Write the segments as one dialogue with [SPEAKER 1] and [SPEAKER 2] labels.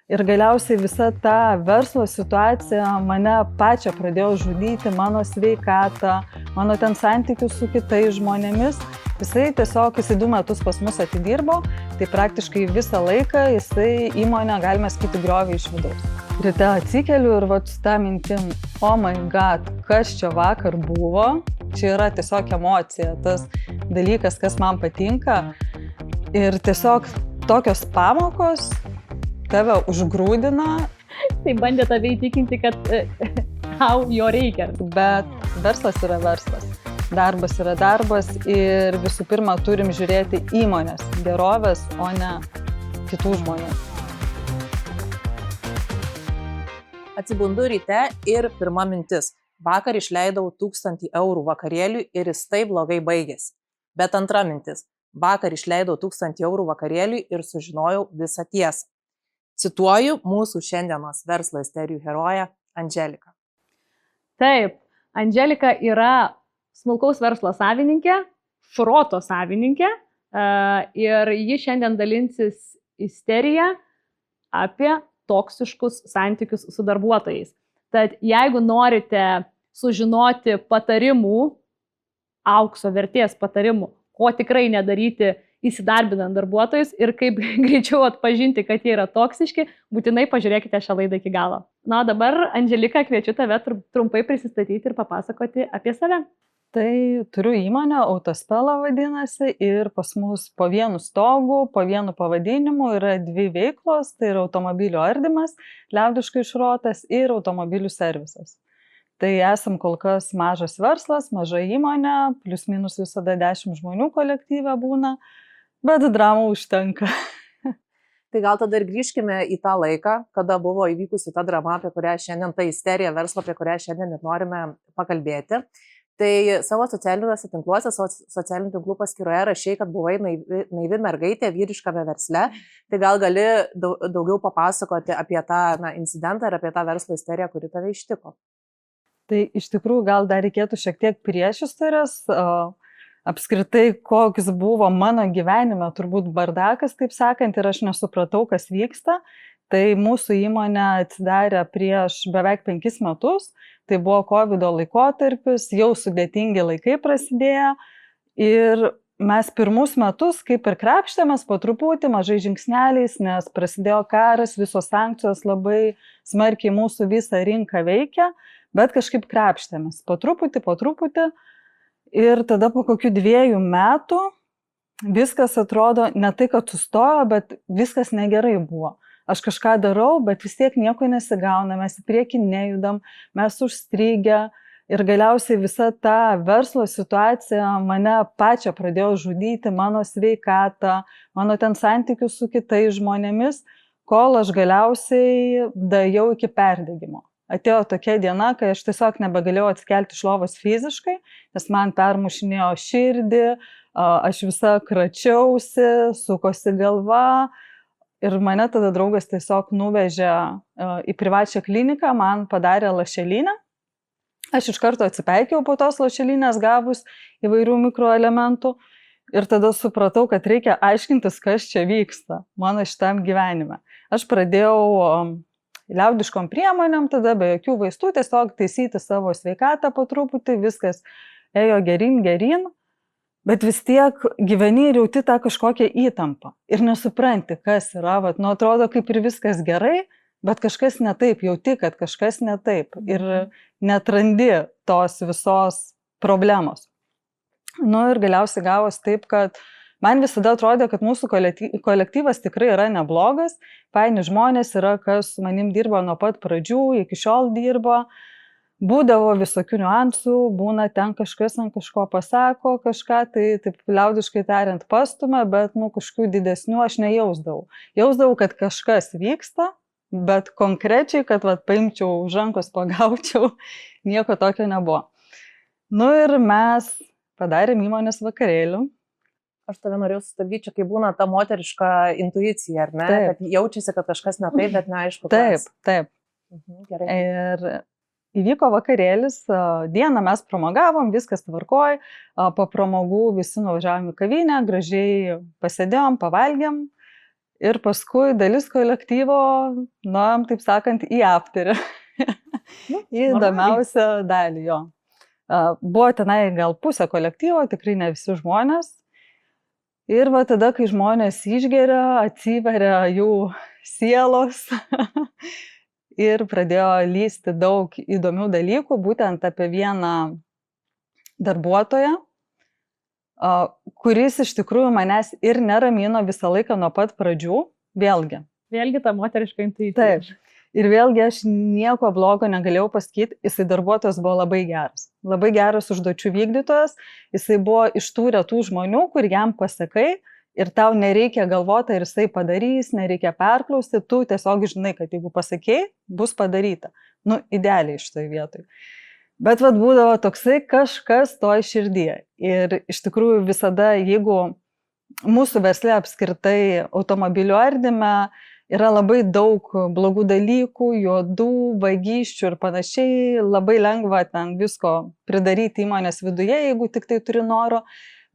[SPEAKER 1] Ir galiausiai visa ta verslo situacija mane pačią pradėjo žudyti, mano sveikatą, mano ten santykius su kitais žmonėmis. Jisai tiesiog 2 metus pas mus atidirbo, tai praktiškai visą laiką jisai įmonę, galime sakyti, griovė iš vidaus. Ryte atsikeliu ir vat su tą mintim, oh my god, kas čia vakar buvo, čia yra tiesiog emocija, tas dalykas, kas man patinka. Ir tiesiog tokios pamokos tave užgrūdina.
[SPEAKER 2] Tai bandė tave įtikinti, kad tau jo reikia.
[SPEAKER 1] Bet verslas yra verslas. Darbas yra darbas ir visų pirma turim žiūrėti įmonės gerovės, o ne kitų žmonių.
[SPEAKER 3] Atsibundu ryte ir pirma mintis. Vakar išleidau 1000 eurų vakarėliui ir jis taip blogai baigėsi. Bet antra mintis. Vakar išleidau 1000 eurų vakarėliui ir sužinojau visą tiesą. Cituoju mūsų šiandienos verslo isterijų heroję Andželiką.
[SPEAKER 2] Taip, Andželika yra smulkaus verslo savininkė, Šroto savininkė ir ji šiandien dalinsis isteriją apie toksiškus santykius su darbuotojais. Tad jeigu norite sužinoti patarimų, aukso vertės patarimų, ko tikrai nedaryti įsidarbinant darbuotojus ir kaip greičiau atpažinti, kad jie yra toksiški, būtinai pažiūrėkite šią laidą iki galo. Na, o dabar, Andželika, kviečiu tave trumpai prisistatyti ir papasakoti apie save.
[SPEAKER 1] Tai turiu įmonę, Autospela vadinasi, ir pas mus po vienu stogu, po vienu pavadinimu yra 2 veiklos, tai yra automobilių ardymas, liaudiškai Šrotas, ir automobilių servisas. Tai esam kol kas mažas verslas, maža įmonė, plius minus visada 10 žmonių kolektyve būna, bet dramų užtenka.
[SPEAKER 3] Tai gal tada ir grįžkime į tą laiką, kada buvo įvykusi ta drama, apie kurią šiandien, ta isterija verslo, apie kurią šiandien ir norime pakalbėti. Tai savo socialiniuose tinkluose, socialinių tinklų paskyroje rašei, kad buvai naivi mergaitė vyriškame versle. Tai gal gali daugiau papasakoti apie tą incidentą ir apie tą verslo isteriją, kuri tave ištiko?
[SPEAKER 1] Tai iš tikrųjų gal dar reikėtų šiek tiek priešistorės, apskritai koks buvo mano gyvenime, turbūt bardakas, taip sakant, ir aš nesupratau, kas vyksta. Tai mūsų įmonė atsidarė prieš beveik 5 metus, tai buvo COVID laikotarpis, jau sudėtingi laikai prasidėjo ir mes pirmus metus kaip ir krapštėmės po truputį, mažai žingsneliais, nes prasidėjo karas, visos sankcijos labai smarkiai mūsų visą rinką veikia, bet kažkaip krapštėmės po truputį ir tada po kokių 2 metų viskas atrodo ne tai, kad sustojo, bet viskas negerai buvo. Aš kažką darau, bet vis tiek nieko nesigauna, mes į priekį nejudam, mes užstrigę ir galiausiai visa ta verslo situacija mane pačią pradėjo žudyti, mano sveikatą, mano ten santykius su kitais žmonėmis, kol aš galiausiai daėjau iki perdegimo. Atėjo tokia diena, kai aš tiesiog nebegalėjau atsikelti iš lovos fiziškai, nes man permušinėjo širdį, aš visa kračiausi, sukosi galva. Ir mane tada draugas tiesiog nuvežė į privačią kliniką, man padarė lašelinę. Aš iš karto atsipeikiau po tos lašelinės gavus įvairių mikroelementų ir tada supratau, kad reikia aiškintis, kas čia vyksta mano šitam gyvenime. Aš pradėjau liaudiškom priemonėm, tada be jokių vaistų, tiesiog taisyti savo sveikatą po truputį, viskas ėjo geryn. Bet vis tiek gyveni ir jauti tą kažkokią įtampą. Ir nesupranti, kas yra. Atrodo, kaip ir viskas gerai, bet kažkas ne taip. Jauti, kad kažkas ne taip. Ir neatrandi tos visos problemos. Ir galiausiai gavosi taip, kad man visada atrodė, kad mūsų kolektyvas tikrai yra neblogas. Faini žmonės yra, kas su manim dirbo nuo pat pradžių, iki šiol dirbo. Būdavo visokių niuansų, būna ten kažkas ant kažko pasako, kažką, tai taip liaudiškai tariant pastumia, bet kažkokių didesnių aš nejausdavau. Jausdavau, kad kažkas vyksta, bet konkrečiai, kad paimčiau už rankos, pagaučiau, nieko tokio nebuvo. Ir mes padarėm įmonės vakarėlių.
[SPEAKER 3] Aš tave norėjau sustabdyti, kai būna ta moteriška intuicija, ar ne?
[SPEAKER 1] Taip.
[SPEAKER 3] Kad jaučiasi, kad kažkas ne taip, bet neaišku, kas.
[SPEAKER 1] Taip.
[SPEAKER 3] Gerai.
[SPEAKER 1] Ir įvyko vakarėlis, dieną mes pramogavom, viskas tvarkoj, po pramogų visi nuvažiavom į kavinę, gražiai pasėdėjom, pavalgėm Ir paskui dalis kolektyvo, taip sakant, į aptarį. Į įdomiausią dalį jo. Buvo tenai gal pusė kolektyvo, tikrai ne visi žmonės. Ir va tada, kai žmonės išgeria, atsiveria jų sielos ir pradėjo lysti daug įdomių dalykų, būtent apie vieną darbuotoją, kuris iš tikrųjų manęs ir neramino visą laiką nuo pat pradžių, vėlgi.
[SPEAKER 2] Vėlgi ta moteriška intuicija.
[SPEAKER 1] Taip. Ir vėlgi aš nieko blogo negalėjau pasakyti, jisai darbuotojas buvo labai geras. Labai geras užduočių vykdytojas, jisai buvo iš tų retų žmonių, kur jam pasakai ir tau nereikia galvoti, ar jisai padarys, nereikia perklausti, tu tiesiog žinai, kad jeigu pasakei, bus padaryta. Nu, idealiai iš toj vietoj. Bet vad būdavo toksai kažkas toj širdyje. Ir iš tikrųjų visada, jeigu mūsų versle apskritai automobilių ardyme yra labai daug blogų dalykų, juodų, vagysčių ir panašiai, labai lengva ten visko pridaryti įmonės viduje, jeigu tik tai turi noro.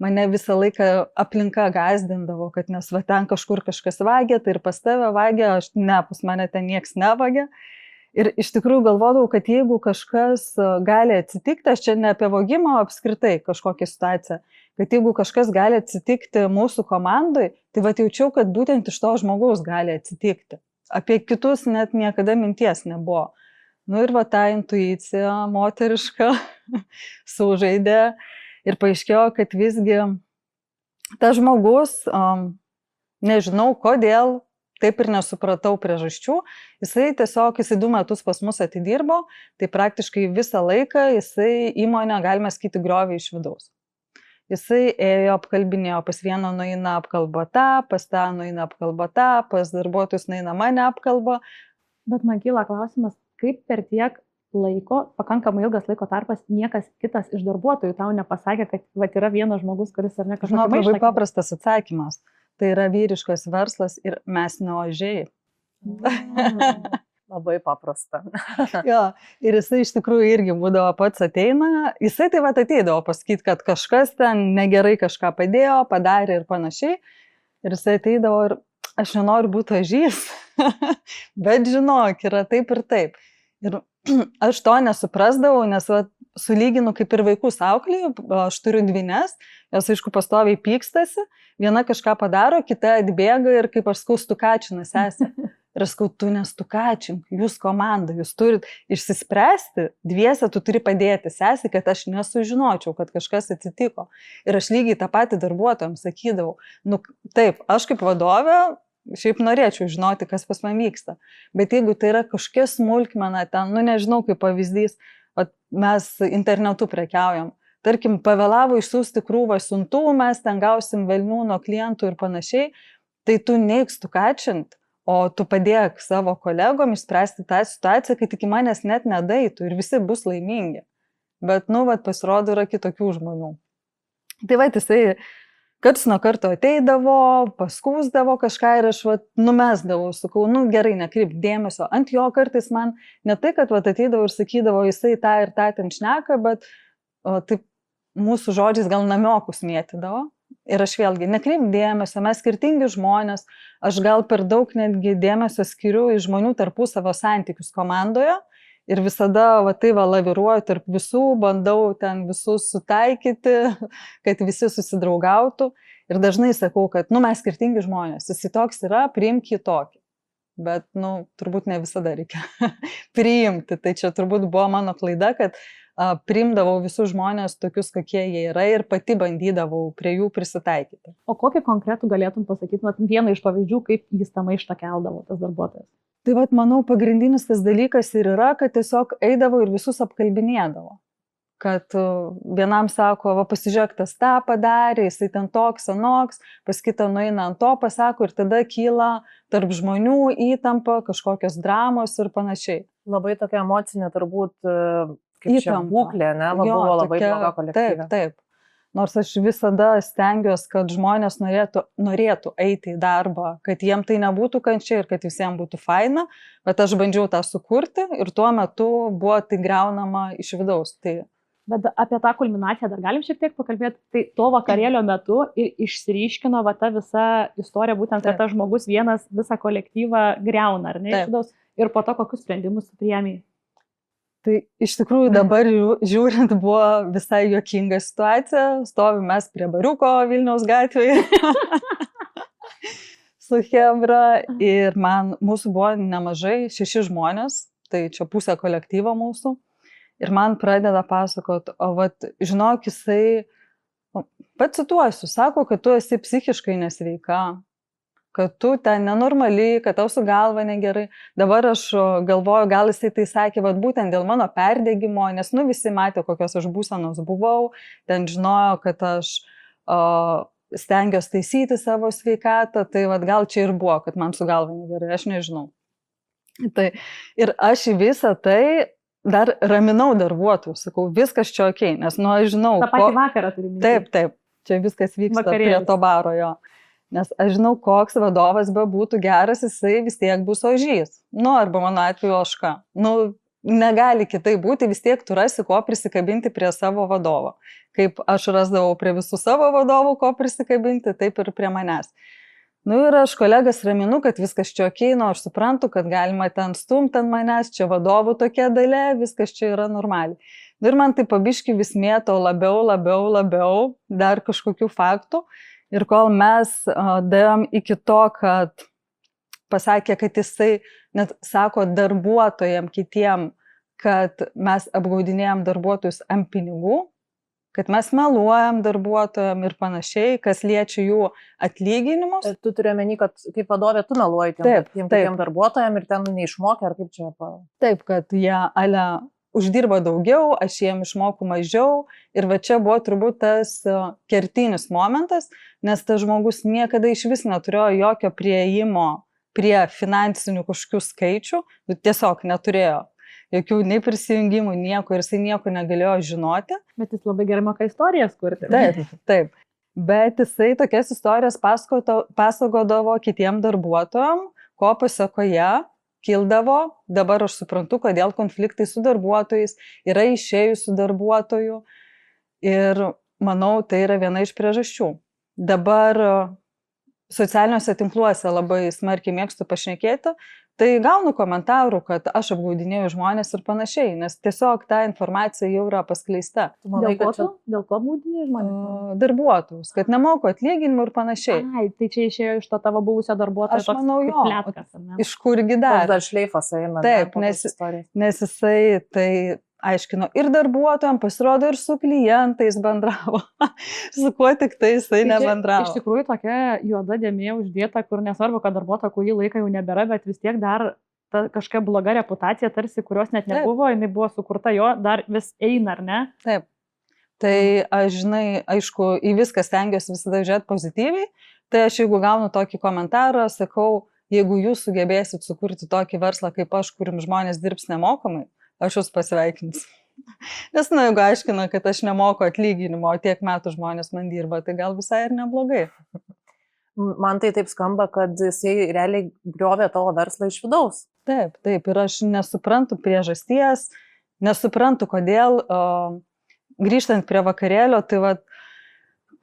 [SPEAKER 1] Mane visą laiką aplinka gazdindavo, kad nes va ten kažkur kažkas vagia, tai ir pas tave vagia, pas mane ten nieks nevagia. Ir iš tikrųjų galvodavau, kad jeigu kažkas gali atsitikti, aš čia ne apie vogimą, o apskritai kažkokią situaciją, kad jeigu kažkas gali atsitikti mūsų komandai, tai va jaučiau, kad būtent iš to žmogaus gali atsitikti. Apie kitus net niekada minties nebuvo. Nu ir va ta intuicija moteriška sužaidė ir paaiškėjo, kad visgi tas žmogus, nežinau kodėl, taip ir nesupratau priežasčių, jisai 2 metus pas mus atidirbo, tai praktiškai visą laiką jisai įmonę, galime sakyti, griovė iš vidaus. Jisai ėjo apkalbinėjo, pas vieną nueina apkalba tą, pas tą nueina apkalba tą, pas darbuotojus nueina mane apkalba.
[SPEAKER 2] Bet man kyla klausimas, kaip per tiek laiko, pakankamai ilgas laiko tarpas, niekas kitas iš darbuotojų tau nepasakė, kad va, yra vienas žmogus, kuris ar ne kažkokį maištą.
[SPEAKER 1] Labai paprastas atsakymas. Tai yra vyriškas verslas ir mes ne ožiai.
[SPEAKER 3] Labai paprasta.
[SPEAKER 1] Jo, ir jisai iš tikrųjų irgi būdavo pats ateina, jisai tai va ateidavo pasakyti, kad kažkas ten negerai kažką padėjo, padarė ir panašiai. Ir jisai ateidavo ir aš nenoriu būti ožys, bet žinok, yra taip ir taip. Ir aš to nesuprasdavau, nes va, sulyginu kaip ir vaikus auklėjau, aš turiu dvynes, jos aišku pastoviai pykstasi, viena kažką padaro, kita atbėga ir kaip aš sakau, stukačina sesę. Ir aš sakau, tu nestukačink, jūs komanda, jūs turit išsispręsti, dviese tu turi padėti sesį, kad aš nesužinočiau, kad kažkas atsitiko. Ir aš lygiai tą patį darbuotojams sakydavau, nu taip, aš kaip vadovė, šiaip norėčiau žinoti, kas pas man vyksta. Bet jeigu tai yra kažkokia smulkmena, ten, nu nežinau, kaip pavyzdys, mes internetu prekiaujam. Tarkim, pavėlavo išsiųsti krūvą siuntų, mes ten gausim velnių nuo klientų ir panašiai, tai tu neik stukačint, o tu padėk savo kolegom išspręsti tą situaciją, kai tik į manęs net nedaitų ir visi bus laimingi. Bet, nu, vat, pasirodo, yra kitokių žmonių. Tai va, jisai karts nuo karto ateidavo, paskūsdavo kažką ir aš vat, numesdavau, sakau, nu gerai, nekreip dėmesio. Ant jo kartais man ne tai, kad vat, ateidavo ir sakydavo, jisai tą ir tą ten šneka, bet taip mūsų žodžiais gal namiokus mėtydavo. Ir aš vėlgi nekreip dėmesio, mes skirtingi žmonės, aš gal per daug netgi dėmesio skiriu į žmonių tarpusavio santykius komandoje. Ir visada va, tai va, laviruoju tarp visų, bandau ten visus sutaikyti, kad visi susidraugautų. Ir dažnai sakau, kad nu, mes skirtingi žmonės, jis toks yra, priimk kitokį. Bet nu, turbūt ne visada reikia priimti. Tai čia turbūt buvo mano klaida, kad priimdavau visus žmonės tokius, kokie jie yra ir pati bandydavau prie jų prisitaikyti.
[SPEAKER 2] O kokį konkretų galėtum pasakyti, vieną iš pavyzdžių, kaip jis tą maištą keldavo, tas darbuotojas?
[SPEAKER 1] Tai vat, manau, pagrindinis tas dalykas ir yra, kad tiesiog eidavo ir visus apkalbinėdavo. Kad vienam sako, va pasižiūrėk, tas tą padarė, jisai ten toks, anoks, pas kitą nueina ant to, pasako ir tada kyla tarp žmonių įtampa, kažkokios dramos ir panašiai.
[SPEAKER 3] Labai tokia emocinė turbūt kaip čia būklė, ne? Va, jo, buvo labai bloga kolektyve.
[SPEAKER 1] Taip. Nors aš visada stengiuosi, kad žmonės norėtų eiti į darbą, kad jiem tai nebūtų kančia ir kad visiems būtų faina, bet aš bandžiau tą sukurti ir tuo metu buvo tai griaunama iš vidaus. Tai
[SPEAKER 2] Bet apie tą kulminaciją dar galim šiek tiek pakalbėti. Tai to vakarėlio metu ir išsiryškino va ta visa istorija, būtent, kad tas žmogus vienas visą kolektyvą greuna, ar ne? Iš vidaus. Ir po to kokius sprendimus priėmė.
[SPEAKER 1] Tai iš tikrųjų dabar žiūrint buvo visai juokinga situacija. Stovim mes prie bariuko Vilniaus gatvėje su chebra ir mūsų buvo nemažai, 6 žmonės, tai čia pusė kolektyvo mūsų. Ir man pradeda pasakot, o vat, žinok, jisai, pacituosiu, sako, kad tu esi psichiškai nesveika, kad tu ten nenormali, kad tau su galva negerai. Dabar aš galvoju, gal jisai tai sakė, vat būtent dėl mano perdegimo, nes visi matė, kokios aš būsenos buvau, ten žinojo, kad aš stengiuosi taisyti savo sveikatą, tai vat gal čia ir buvo, kad man su galva negerai, aš nežinau. Tai, ir aš į visą tai dar raminau darbuotojus, sakau, viskas čia okei, nes, aš žinau...
[SPEAKER 2] Ta pati vakarą turi minti.
[SPEAKER 1] Taip, čia viskas vyksta prie to baro jo. Nes aš žinau, koks vadovas bebūtų geras, jisai vis tiek bus ožys. Arba mano atveju ožka. Negali kitai būti, vis tiek tu rasi, ko prisikabinti prie savo vadovo. Kaip aš rasdavau prie visų savo vadovų, ko prisikabinti, taip ir prie manęs. Ir aš kolegas raminu, kad viskas čia okei, aš suprantu, kad galima ten stumti ant manęs, čia vadovų tokia dalė, viskas čia yra normaliai. Ir man tai pabiški vis mėto labiau, dar kažkokių faktų. Ir kol mes dėjom iki to, kad pasakė, kad jisai net sako darbuotojam kitiem, kad mes apgaudinėjom darbuotojus ant pinigų, kad mes meluojam darbuotojam ir panašiai, kas liečia jų atlyginimus.
[SPEAKER 3] Tu turi omeny, kad kaip vadovė tu meluoji tiem darbuotojam ir ten neišmokė, ar kaip čia?
[SPEAKER 1] Taip, kad jie uždirba daugiau, aš jiem išmoku mažiau ir va čia buvo turbūt tas kertinis momentas, nes tas žmogus niekada iš vis neturėjo jokio prieimo prie finansinių kažkokių skaičių, tiesiog neturėjo. Jokių nei prisijungimų, nieko, ir jisai nieko negalėjo žinoti.
[SPEAKER 2] Bet jis labai gerai moka istorijas kurti.
[SPEAKER 1] Taip. Bet jisai tokias istorijas pasakodavo kitiem darbuotojam, ko pasakoje kildavo. Dabar aš suprantu, kodėl konfliktai su darbuotojais, yra išėjusių darbuotojų. Ir manau, tai yra viena iš priežasčių. Dabar socialiniuose tinkluose labai smarkiai mėgstu pašnekėti. Tai gaunu komentarų, kad aš apgaudinėjau žmonės ir panašiai, nes tiesiog ta informacija jau yra paskleista.
[SPEAKER 2] Dėl ko apgaudinėjai žmonės?
[SPEAKER 1] Darbuotojus, kad nemoku atlyginimų ir panašiai.
[SPEAKER 2] Ai, tai čia išėjo iš to tavo buvusio darbuotojo.
[SPEAKER 1] Aš manau, jo.
[SPEAKER 2] Pletkas,
[SPEAKER 1] iš kurgi dar?
[SPEAKER 3] Dar šleifas eina.
[SPEAKER 1] Taip, nes jisai tai aiškino ir darbuotojams, pasirodo ir su klientais bendravo, su kuo tik tai jisai nebendravo.
[SPEAKER 2] Iš tikrųjų tokia juoda dėmė uždėta, kur nesvarbu, kad darbuotojo kurį laiką jau nebėra, bet vis tiek dar ta kažkokia bloga reputacija, tarsi kurios net nebuvo, jinai buvo sukurta jo, dar vis eina, ar ne?
[SPEAKER 1] Taip. Tai aš, aišku, į viską stengiuosi visada žiūrėti pozityviai, tai aš jeigu gaunu tokį komentarą, sakau, jeigu jūs sugebėsit sukurti tokį verslą kaip aš, kurim žmonės dirbs nemokamai, aš jūs pasveikinsiu. Nes, jeigu aiškina, kad aš nemoku atlyginimo, o tiek metų žmonės man dirba, tai gal visai ir neblogai.
[SPEAKER 3] Man tai taip skamba, kad jisai realiai griovė tavo verslą iš vidaus.
[SPEAKER 1] Taip, ir aš nesuprantu priežasties, nesuprantu, kodėl, grįžtant prie vakarėlio, tai va,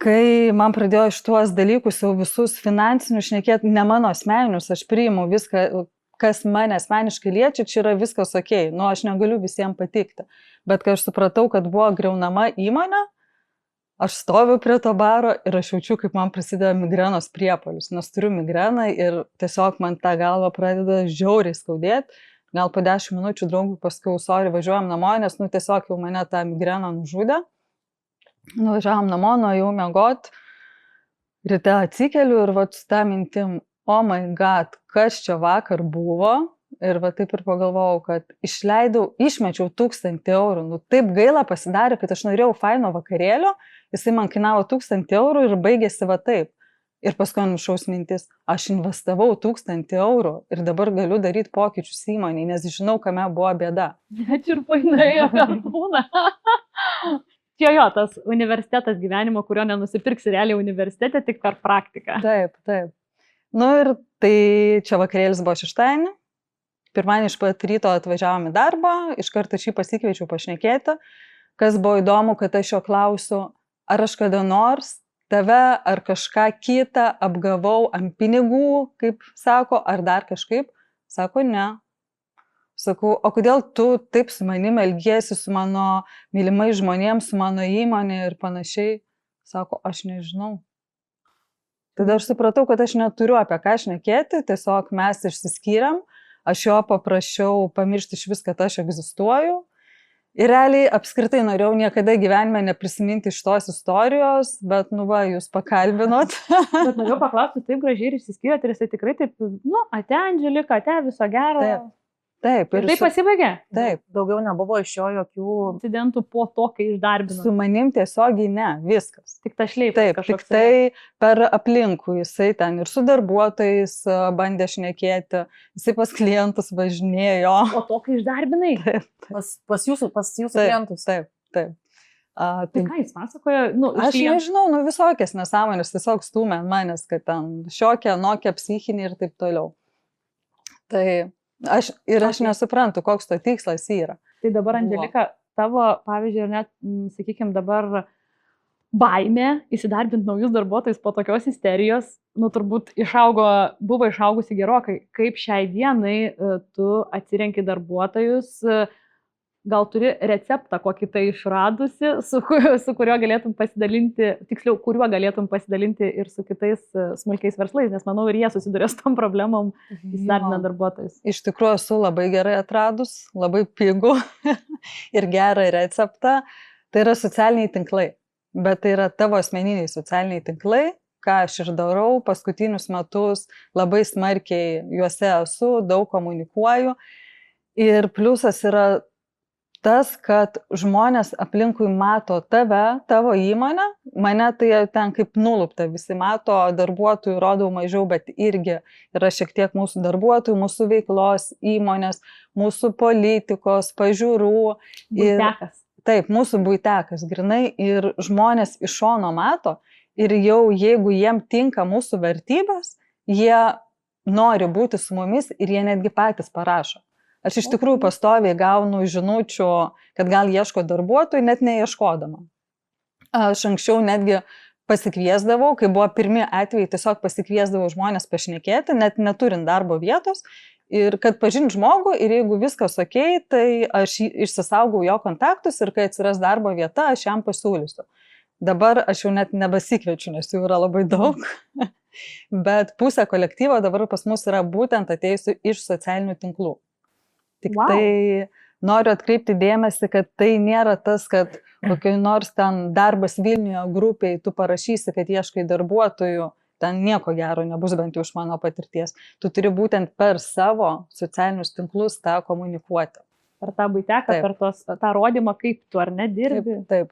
[SPEAKER 1] kai man pradėjo iš tuos dalykus jau visus finansinius šnekėti, ne mano asmeninius, aš priimu viską, kas mane asmeniškai liečia, čia yra viskas okei, aš negaliu visiems patikti. Bet kai aš supratau, kad buvo griaunama įmonė, aš stoviu prie to baro ir aš jaučiu, kaip man prasideda migrenos priepuolis, nes turiu migreną ir tiesiog man tą galvą pradeda žiauriai skaudėti. Gal po 10 minučių draugui paskui, sorry, važiuojam namo, nes tiesiog jau mane tą migreną nužudė. Nuvažiavam namo, nuėjau miegot, ryte atsikeliu ir su tą mintim, oh my god, kas čia vakar buvo, ir taip ir pagalvojau, kad išmečiau 1000 eurų, taip gaila pasidarė, kad aš norėjau faino vakarėlio, jisai man kainavo 1000 eurų ir baigėsi taip. Ir paskui nušaus mintis, aš investavau 1000 eurų ir dabar galiu daryti pokyčius įmonėje, nes žinau, kame buvo bėda.
[SPEAKER 2] Net ir painai, būna. Jo, tas universitetas gyvenimo, kurio nenusipirksi realiai universitete, tik per praktiką.
[SPEAKER 1] Taip. Ir tai čia vakarėlis buvo šeštadienį, pirmadienį iš pat ryto atvažiavom į darbą, iš karto šį pasikviečiau pašnekėti, kas buvo įdomu, kad aš jo klausiu, ar aš kada nors tave ar kažką kitą apgavau ant pinigų, kaip sako, ar dar kažkaip. Sako, ne. Sakau, o kodėl tu taip su manim elgiesi, su mano mylimais žmonėms, su mano įmonė ir panašiai? Sako, aš nežinau. Tada aš supratau, kad aš neturiu apie ką šnekėti, tiesiog mes išsiskyrėm, aš jo paprašiau pamiršti iš vis, kad aš egzistuoju. Ir realiai apskritai norėjau niekada gyvenime neprisiminti iš tos istorijos, bet, nu va, jūs pakalbinot.
[SPEAKER 2] Bet norėjau paklausti, taip gražiai ir išsiskyrėt ir jisai tikrai taip, nu, ate Andželika, ate viso gero.
[SPEAKER 1] Taip. Taip,
[SPEAKER 2] Ir taip pasibaigė?
[SPEAKER 1] Taip.
[SPEAKER 3] Daugiau nebuvo iš jo jokių
[SPEAKER 2] Incidentų po to, kai išdarbino.
[SPEAKER 1] Su manim tiesiogiai ne, viskas.
[SPEAKER 2] Tik ta šleipas
[SPEAKER 1] Taip,
[SPEAKER 2] kažkoks.
[SPEAKER 1] tik tai per aplinkų jisai ten ir su darbuotojais bandė šnekėti, jisai pas klientus važinėjo.
[SPEAKER 2] Po to, kai išdarbinai?
[SPEAKER 3] pas jūsų klientus.
[SPEAKER 1] Taip, taip.
[SPEAKER 2] Tai ką jis pasakojo? Nu,
[SPEAKER 1] Aš nežinau, nu visokias nesąmonės, tiesiog stūmė ant manęs, kad ten šiokia, anokia, psichinė ir taip toliau. Tai aš nesuprantu, koks to tikslas yra.
[SPEAKER 2] Tai dabar, Andželika, tavo, pavyzdžiui, ir net, sakykime, dabar baimė įsidarbinti naujus darbuotojus po tokios isterijos, nu turbūt buvo išaugusi gerokai. Kaip šiai dienai tu atsirenki darbuotojus, gal turi receptą kokį tai išradusi, su kuriuo galėtum pasidalinti, tiksliau, kuriuo galėtum pasidalinti ir su kitais smulkiais verslais, nes manau ir jie susiduria su tom problemom įsidarbinant darbuotojus.
[SPEAKER 1] Iš tikrųjų esu labai gerai atradus, labai pigų ir gerą receptą. Tai yra socialiniai tinklai, bet tai yra tavo asmeniniai socialiniai tinklai, ką aš ir darau paskutinius metus, labai smarkiai juose esu, daug komunikuoju. Ir pliusas yra tas, kad žmonės aplinkui mato tave, tavo įmonę, mane tai ten kaip nulupta, visi mato, darbuotojų rodau mažiau, bet irgi yra šiek tiek mūsų darbuotojų, mūsų veiklos, įmonės, mūsų politikos, pažiūrų.
[SPEAKER 2] Buitekas.
[SPEAKER 1] Taip, mūsų buitekas, grinai, ir žmonės iš šono mato ir jau jeigu jiem tinka mūsų vertybės, jie nori būti su mumis ir jie netgi patys parašo. Aš iš tikrųjų pastoviai gaunu žinučių, kad gal ieško darbuotojų, net neieškodama. Aš anksčiau netgi pasikviesdavau, kai buvo pirmi atvejai, tiesiog pasikviesdavau žmonės pašnekėti, net neturint darbo vietos, ir kad pažint žmogų ir jeigu viskas ok, tai aš išsisaugau jo kontaktus ir kai atsiras darbo vieta, aš jam pasiūlysiu. Dabar aš jau net nebesikviečiu, nes jų yra labai daug, bet pusė kolektyvo dabar pas mus yra būtent atėjusių iš socialinių tinklų. Tik tai noriu atkreipti dėmesį, kad tai nėra tas, kad kokioj nors ten darbas Vilniuje grupiai tu parašysi, kad ieškai darbuotojų, ten nieko gero nebus, bent jau iš mano patirties. Tu turi būtent per savo socialinius tinklus tą komunikuoti.
[SPEAKER 2] Per tą buiteką, per tą rodymą, kaip tu ar nedirbi.
[SPEAKER 1] Taip.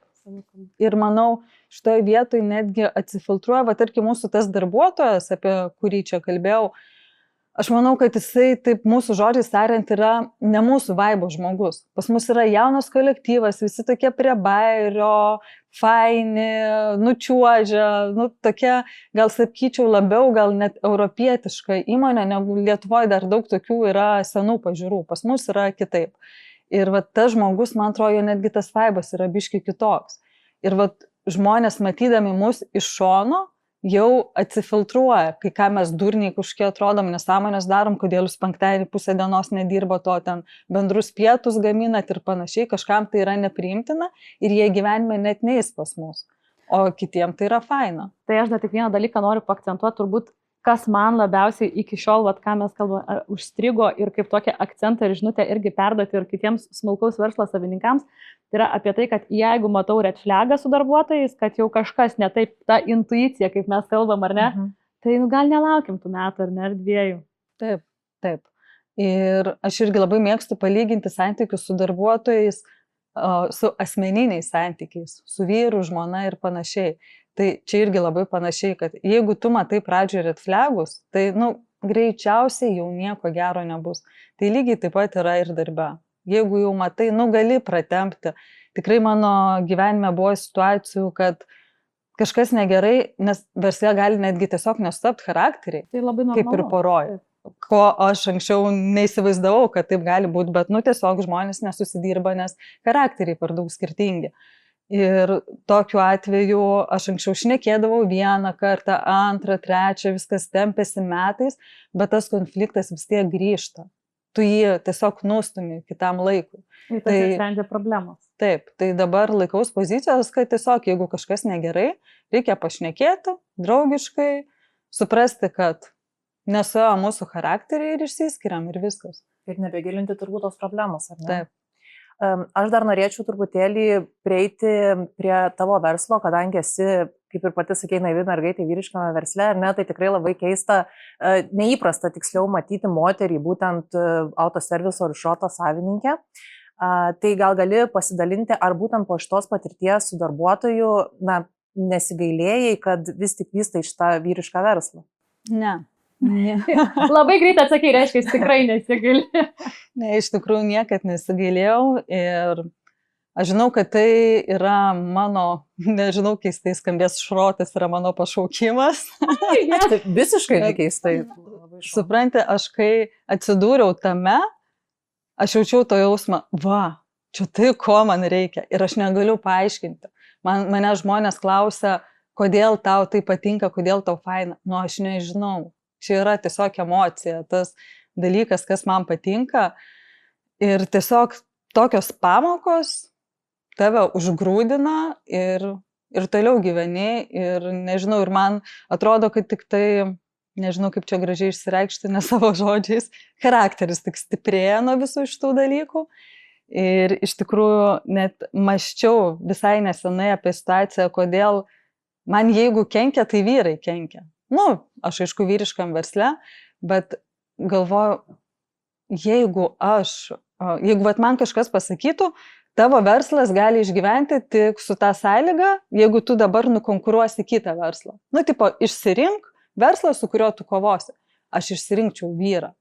[SPEAKER 1] Ir manau, šitoje vietoje netgi atsifiltruoja, tarkim, mūsų tas darbuotojas, apie kurį čia kalbėjau, aš manau, kad jisai, taip mūsų žodžiais tariant, yra ne mūsų vaibo žmogus. Pas mus yra jaunas kolektyvas, visi tokie prie bairio, faini, nučiuožia, nu tokia, gal sakyčiau, labiau gal net europietiška įmonė, negu Lietuvoje dar daug tokių yra senų pažiūrų. Pas mus yra kitaip. Ir va, tas žmogus, man atrodo, netgi tas vaibas yra biški kitoks. Ir va, žmonės matydami mus iš šono, jau atsifiltruoja, kai ką mes durniai kažkiek atrodom, nesąmonės darom, kodėl jūs penktadienį pusę dienos nedirbo, to ten bendrus pietus gaminat ir panašiai, kažkam tai yra nepriimtina ir jie gyvenime net neis pas mus, o kitiem tai yra faina.
[SPEAKER 2] Tai aš dar tik vieną dalyką noriu paakcentuoti, turbūt kas man labiausiai iki šiol, vat, ką mes kalbame, užstrigo ir kaip tokią akcentą ir žinutę irgi perduoti ir kitiems smulkaus verslo savininkams, tai yra apie tai, kad jeigu matau red flagą su darbuotojais, kad jau kažkas ne taip, ta intuicija, kaip mes kalbam, ar ne, tai gal nelaukim tų metų, ar ne, ar 2.
[SPEAKER 1] Taip, taip. Ir aš irgi labai mėgstu palyginti santykius su darbuotojais, su asmeniniais santykiais, su vyru, žmona ir panašiai. Tai čia irgi labai panašiai, kad jeigu tu matai pradžioje red flagus, tai, greičiausiai jau nieko gero nebus. Tai lygiai taip pat yra ir darbe. Jeigu jau matai, gali pratempti. Tikrai mano gyvenime buvo situacijų, kad kažkas negerai, nes versle gali netgi tiesiog nesutapti charakteriai.
[SPEAKER 2] Tai labai normalu.
[SPEAKER 1] Kaip ir poroj. ko aš anksčiau neįsivaizdavau, kad taip gali būti, bet, tiesiog žmonės nesusidirba, nes charakteriai per daug skirtingi. Ir tokiu atveju aš anksčiau šnekėdavau vieną kartą, antrą, trečią, viskas tempėsi metais, bet tas konfliktas vis tiek grįžta. Tu jį tiesiog nustumi kitam laikui.
[SPEAKER 2] Ir tai sprendžia problemos.
[SPEAKER 1] Taip, tai dabar laikaus pozicijos, kad tiesiog jeigu kažkas negerai, reikia pašnekėti, draugiškai, suprasti, kad nesuėjo mūsų charakteriai ir išsiskiriam ir viskas.
[SPEAKER 3] Ir nebegilinti turbūt tos problemos, ar ne?
[SPEAKER 1] Taip.
[SPEAKER 3] Aš dar norėčiau truputėlį prieiti prie tavo verslo, kadangi esi, kaip ir pati sakei, naivi mergaitė vyriškame versle, ar ne, tai tikrai labai keista, neįprasta tiksliau matyti moterį, būtent autoserviso ir šroto savininkę. Tai gal gali pasidalinti, ar būtent po šitos patirties su darbuotoju, nesigailėjai, kad vis tik vystai šitą vyrišką verslą?
[SPEAKER 1] Ne.
[SPEAKER 2] Labai greitai atsakei, reiškia, jis tikrai nesigaili.
[SPEAKER 1] Ne, iš tikrųjų niekad nesigailėjau ir aš žinau, kad tai yra mano, nežinau, keistai skambės, šrotas yra mano pašaukimas.
[SPEAKER 3] Visiškai nekeistai.
[SPEAKER 1] Supranti, aš kai atsidūriau tame, aš jaučiau to jausmą, čia tai, ko man reikia ir aš negaliu paaiškinti. Mane žmonės klausia, kodėl tau tai patinka, kodėl tau faina. Aš nežinau. Čia yra tiesiog emocija, tas dalykas, kas man patinka. Ir tiesiog tokios pamokos tave užgrūdina ir toliau gyveni. Ir nežinau, ir man atrodo, kad tik tai, nežinau kaip čia gražiai išsireikšti, ne savo žodžiais, charakteris tik stiprėja nuo visų šitų dalykų. Ir iš tikrųjų net mąsčiau visai nesenai apie situaciją, kodėl man jeigu kenkia, tai vyrai kenkia. Aš aišku vyriškam versle, bet galvoju, jeigu man kažkas pasakytų, tavo verslas gali išgyventi tik su tą sąlygą, jeigu tu dabar nukonkuruosi kitą verslą. Išsirink verslą, su kuriuo tu kovosi. Aš išsirinkčiau vyrą.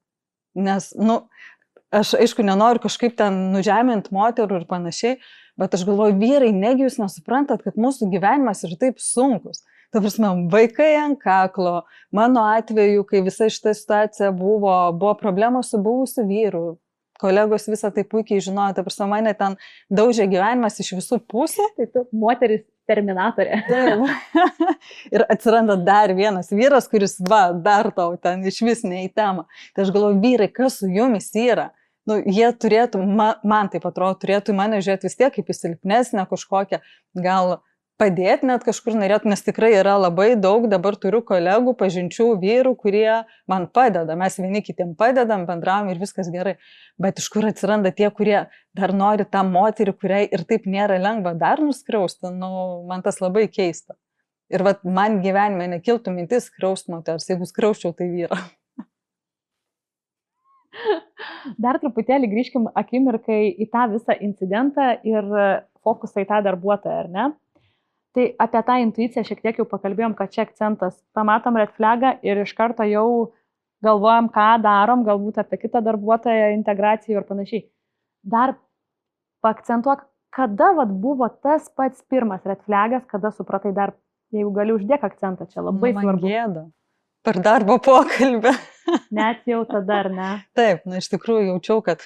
[SPEAKER 1] Nes, aš aišku nenoriu kažkaip ten nužeminti moterų ir panašiai, bet aš galvoju, vyrai, negi jūs nesuprantat, kad mūsų gyvenimas yra taip sunkus. Ta prasme, vaikai ant kaklo. Mano atveju, kai visa šita situacija buvo problemos su buvusiu vyru. Kolegos visą tai puikiai žinojo, ta prasme, mane ten daužė gyvenimas iš visų pusių.
[SPEAKER 2] Tai tu moteris terminatorė.
[SPEAKER 1] Ir atsiranda dar vienas vyras, kuris dar tau ten iš vis ne į temą. Tai aš galvoju, vyrai, kas su jumis yra? Jie turėtų, man taip atrodo, turėtų mane žiūrėti vis tiek kaip į silpnesnę kažkokią, gal padėti net kažkur norėtų, nes tikrai yra labai daug, dabar turiu kolegų, pažinčių vyrų, kurie man padeda, mes vieni kitiem padedam, bendravom ir viskas gerai, bet iš kur atsiranda tie, kurie dar nori tą moterį, kuriai ir taip nėra lengva dar nuskriausti, man tas labai keista. Ir man gyvenime nekiltų mintis skriausti moters, jeigu skriausčiau, tai vyrą.
[SPEAKER 2] Dar truputėlį grįžkim akimirkai į tą visą incidentą ir fokusą į tą darbuotoją, ar ne? Tai apie tą intuiciją šiek tiek jau pakalbėjom, kad čia akcentas. Pamatom red flagą ir iš karto jau galvojam, ką darom, galbūt apie kitą darbuotoją, integraciją ir panašiai. Dar paakcentuok, kada buvo tas pats pirmas red flagas, kada supratai dar, jeigu gali uždėk akcentą, čia labai svarbu.
[SPEAKER 1] Man gėda. Per darbo pokalbį.
[SPEAKER 2] Net jau tada, ar ne?
[SPEAKER 1] Taip, iš tikrųjų jaučiau, kad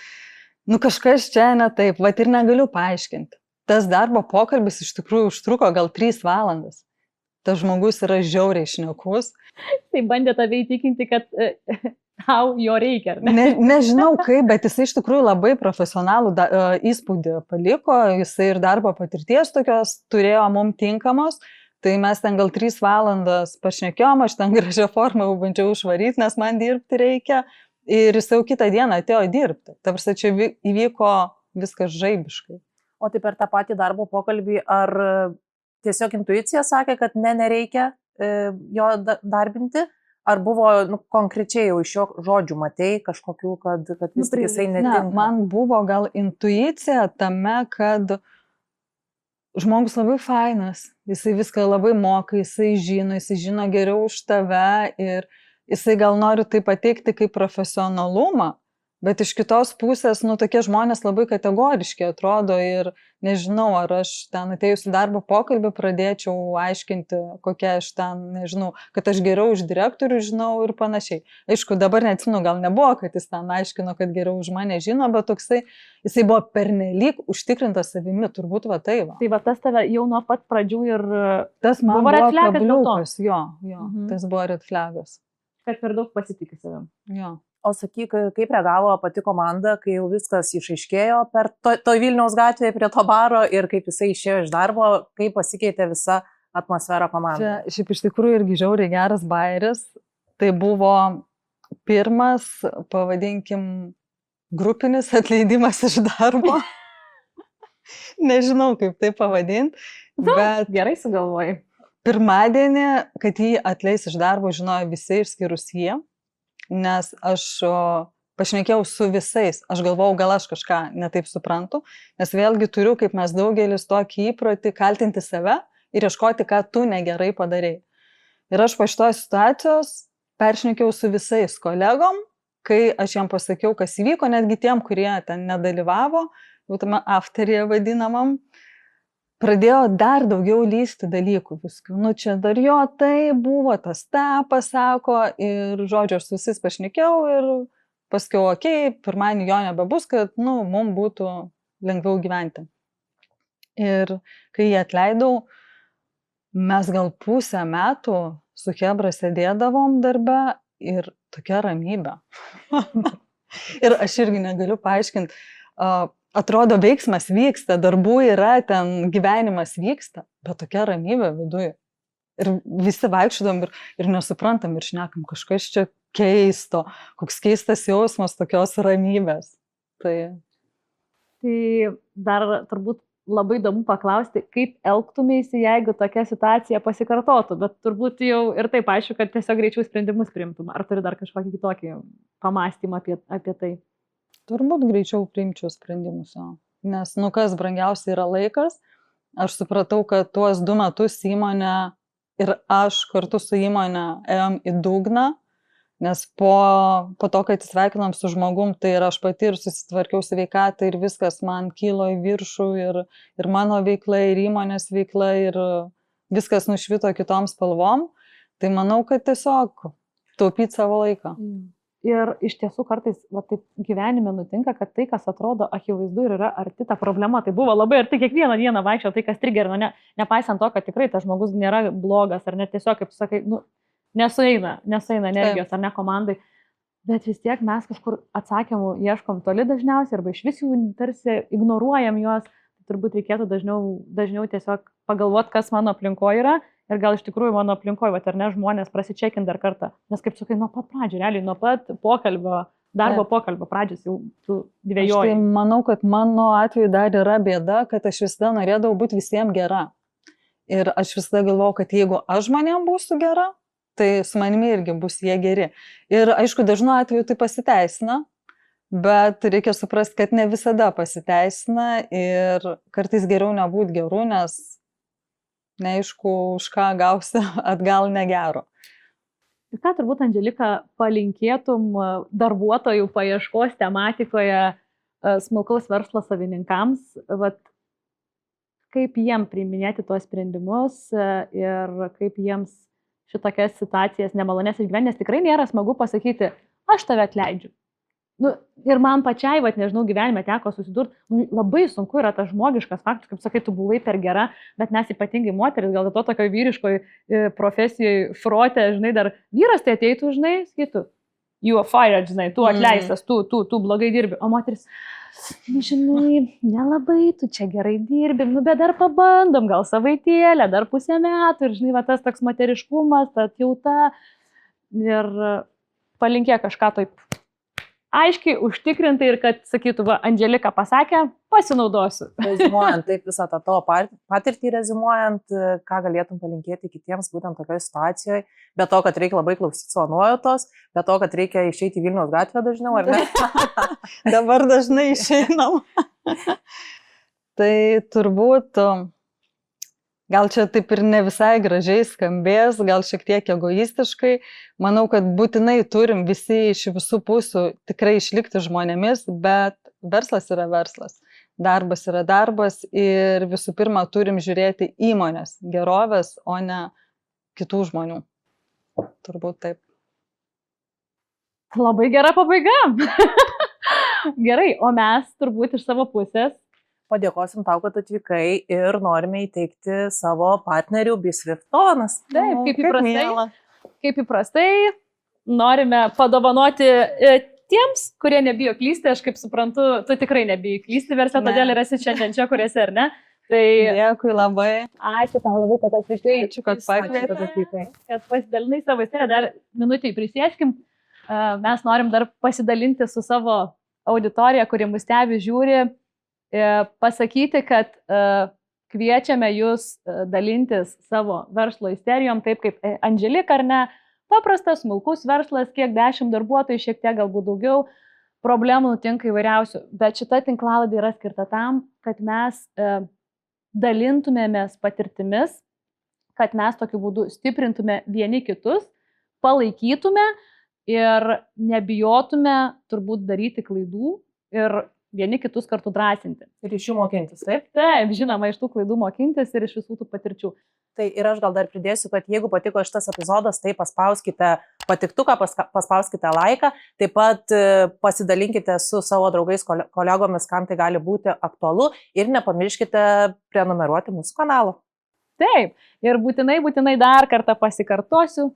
[SPEAKER 1] kažkas čia ne taip, ir negaliu paaiškinti. Tas darbo pokalbis iš tikrųjų užtruko gal 3 valandas. Tas žmogus yra žiauriai šnekus.
[SPEAKER 2] Tai bandė tave įtikinti, kad tau jo reikia, ar ne?
[SPEAKER 1] Nežinau kaip, bet jisai iš tikrųjų labai profesionalų įspūdį paliko, jisai ir darbo patirties tokios turėjo mum tinkamos. Tai mes ten gal 3 valandas pašnekėjom, aš ten gražią formą jau bandžiau išvaryti, nes man dirbti reikia. Ir jis jau kitą dieną atėjo dirbti. Ta prasme, čia įvyko viskas žaibiškai.
[SPEAKER 3] O tai per tą patį darbo pokalbį, ar tiesiog intuicija sakė, kad nereikia jo darbinti, ar buvo konkrečiai jau iš jo žodžių matei kažkokių, kad vis tik jisai netinka?
[SPEAKER 1] Ne, man buvo gal intuicija tame, kad žmogus labai fainas, jisai viską labai moka, jisai žino geriau už tave ir jisai gal nori tai pateikti kaip profesionalumą, Bet iš kitos pusės, tokie žmonės labai kategoriški atrodo ir nežinau, ar aš ten atėjus į darbo pokalbį pradėčiau aiškinti, kokia aš ten, nežinau, kad aš geriau už direktorių žinau ir panašiai. Aišku, dabar neatsimenu, gal nebuvo, kad jis ten aiškino, kad geriau už mane žino, bet toksai, jisai buvo pernelyg užtikrintas savimi, turbūt va tai va.
[SPEAKER 2] Tai va tas tave jau nuo pat pradžių ir
[SPEAKER 1] Tas man
[SPEAKER 2] buvo red
[SPEAKER 1] buvo
[SPEAKER 2] flagas dėl to?
[SPEAKER 1] kabliukas, jo, tas buvo red flagas.
[SPEAKER 2] kad per daug pasitikė savim.
[SPEAKER 1] Jo.
[SPEAKER 3] O sakyk, kaip reagavo pati komanda, kai jau viskas išaiškėjo per to Vilniaus gatvėje prie to baro ir kaip jisai išėjo iš darbo, kaip pasikeitė visa atmosfera komanda?
[SPEAKER 1] Čia šiaip iš tikrųjų irgi žiauriai geras bairis. Tai buvo pirmas, pavadinkim, grupinis atleidimas iš darbo. Nežinau, kaip tai pavadinti, bet
[SPEAKER 2] Gerai sugalvojai.
[SPEAKER 1] pirmadienį, kad jį atleis iš darbo, žinojo visi išskyrus jie. Nes aš pašnekėjau su visais, aš galvojau, gal aš kažką netaip suprantu, nes vėlgi turiu, kaip mes daugelis, tokį įprotį kaltinti save ir ieškoti, ką tu negerai padarei. Ir aš po šitos situacijos peršnekėjau su visais kolegom, kai aš jam pasakiau, kas įvyko, netgi tiem, kurie ten nedalyvavo, jau tame afteryje vadinamam, pradėjo dar daugiau lysti dalykų viskų. Čia dar jo tai buvo, tas tą pasako ir, žodžiu, aš su visais pašnekėjau ir pasakiau, okei, pirmadienį jo nebebus, kad, mums būtų lengviau gyventi. Ir kai jį atleidau, mes gal pusę metų su Hebra sėdėdavom darbe ir tokia ramybė. Ir aš irgi negaliu paaiškinti, atrodo, veiksmas vyksta, darbų yra, ten gyvenimas vyksta, bet tokia ramybė viduje. Ir visi vaikščiodam ir nesuprantam ir šnekam, kažkas čia keisto, koks keistas jausmas tokios ramybės. Tai
[SPEAKER 2] dar turbūt labai įdomu paklausti, kaip elgtumėsi, jeigu tokia situacija pasikartotų, bet turbūt jau ir taip aišku, kad tiesiog greičiau sprendimus priimtum. Ar turi dar kažkokį kitokį pamastymą apie tai?
[SPEAKER 1] Turbūt greičiau priimčiau sprendimus, nes, kas brangiausia yra laikas. Aš supratau, kad tuos 2 metus įmonė ir aš kartu su įmonė ėjom į dugną, nes po to, kai atsisveikinom su žmogum, tai ir aš pati ir susitvarkiau sveikatą ir viskas man kilo į viršų ir mano veikla, ir įmonės veikla, ir viskas nušvito kitom spalvom. Tai manau, kad tiesiog taupyti savo laiką.
[SPEAKER 2] Ir iš tiesų kartais taip gyvenime nutinka, kad tai, kas atrodo akivaizdu ir yra arti ta problema, tai buvo labai arti kiekvieną dieną vaikščio, tai kas triggerino, nepaisant to, kad tikrai tas žmogus nėra blogas, ar net tiesiog, kaip sakai, nesueina energijos ar ne komandai, bet vis tiek mes kažkur atsakymų ieškom toli dažniausiai, arba iš vis jų tarsi ignoruojam juos, turbūt reikėtų dažniau tiesiog pagalvoti, kas mano aplinkoje yra. Ir gal iš tikrųjų mano aplinkoje, ar ne, žmonės prasičekint dar kartą. Nes kaip sakai, nuo pat pradžių, realiai, nuo pat pokalbio, darbo pokalbio pradžios jau tu dvėjoji.
[SPEAKER 1] Aš tai manau, kad mano atveju dar yra bėda, kad aš visada norėdavau būti visiems gera. Ir aš visada galvojau, kad jeigu aš žmonėm būsiu gera, tai su manimi irgi bus jie geri. Ir aišku, dažnu atveju tai pasiteisina, bet reikia suprasti, kad ne visada pasiteisina ir kartais geriau nebūti geru, nes neaišku, už ką gausi atgal negero.
[SPEAKER 2] Ir ką turbūt, Andželika, palinkėtum darbuotojų paieškos tematikoje smulkaus verslo savininkams, kaip jiem priiminėti tuos sprendimus ir kaip jiems šitokias situacijas nemalonės išgyventi, nes tikrai nėra smagu pasakyti, aš tave atleidžiu. Ir man pačiai, nežinau, gyvenime teko susidurti, labai sunku yra tas žmogiškas faktas, kaip sakai, tu buvai per gera, bet mes ypatingai moteris, gal to tokio vyriškoj profesijai frote, žinai, dar vyras tai ateitų, žinai, sakytų, you are fired, žinai, tu atleistas, tu blogai dirbi, o moteris, žinai, nelabai, tu čia gerai dirbi, bet dar pabandom, gal savaitėlę, dar pusę metų, ir žinai, tas toks moteriškumas, ta atjauta, ir palinkė kažką taip aiškiai, užtikrintai ir kad sakytų, Andželika pasakė, pasinaudosiu.
[SPEAKER 3] Rezimuojant taip visą tą tavo patirtį, rezimuojant, ką galėtum palinkėti kitiems būtent tokioje situacijoje, be to, kad reikia labai klausyti savo nuojautos, be to, kad reikia išeiti į Vilniaus gatvę dažniau, ar ne?
[SPEAKER 1] Dabar dažnai išeinam. Tai turbūt, gal čia taip ir ne visai gražiai skambės, gal šiek tiek egoistiškai. Manau, kad būtinai turim visi iš visų pusių tikrai išlikti žmonėmis, bet verslas yra verslas. Darbas yra darbas ir visų pirma turim žiūrėti įmonės gerovės, o ne kitų žmonių. Turbūt taip.
[SPEAKER 2] Labai gera pabaiga. Gerai, o mes turbūt iš savo pusės
[SPEAKER 3] Padėkosim tau, kad atvykai ir norime įteikti savo partnerių Be-Swift dovanas.
[SPEAKER 2] Taip,
[SPEAKER 1] miela.
[SPEAKER 2] kaip įprastai, norime padovanoti tiems, kurie nebijo klysti. Aš kaip suprantu, tu tikrai nebijai klysti versle, todėl ir esi šiandien čia, kur esi, ar ne? Tai
[SPEAKER 1] Dėkui labai.
[SPEAKER 2] ačiū tau labai, kad atvykai.
[SPEAKER 1] Ačiū, kad pakvietei.
[SPEAKER 2] Kad pasidalinai savo istoriją. Dar minutį prisėskim. Mes norim dar pasidalinti su savo auditorija, kuri mus stebi, žiūri. Pasakyti, kad kviečiame jūs dalintis savo verslo isterijom, taip kaip Andželika, ar ne, paprastas, smulkus verslas, kiek 10 darbuotojų, šiek tiek galbūt daugiau, problemų nutinka įvairiausių, bet šita tinklaladė yra skirta tam, kad mes dalintumėmės patirtimis, kad mes tokiu būdu stiprintume vieni kitus, palaikytume ir nebijotume turbūt daryti klaidų ir vieni kitus kartu drąsinti.
[SPEAKER 3] Ir iš jų mokintis, taip?
[SPEAKER 2] Taip, žinoma, iš tų klaidų mokintis ir iš visų tų patirčių.
[SPEAKER 3] Tai ir aš gal dar pridėsiu, kad jeigu patiko šitas epizodas, tai paspauskite patiktuką, paspauskite laiką, taip pat pasidalinkite su savo draugais, kolegomis, kam tai gali būti aktualu ir nepamirškite prenumeruoti mūsų kanalą.
[SPEAKER 2] Taip, ir būtinai dar kartą pasikartosiu,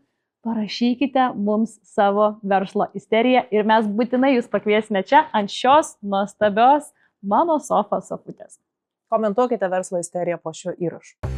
[SPEAKER 2] parašykite mums savo verslo isteriją ir mes būtinai jūs pakviesime čia ant šios nuostabios mano sofutės.
[SPEAKER 3] Komentuokite verslo isteriją po šiuo įrašu.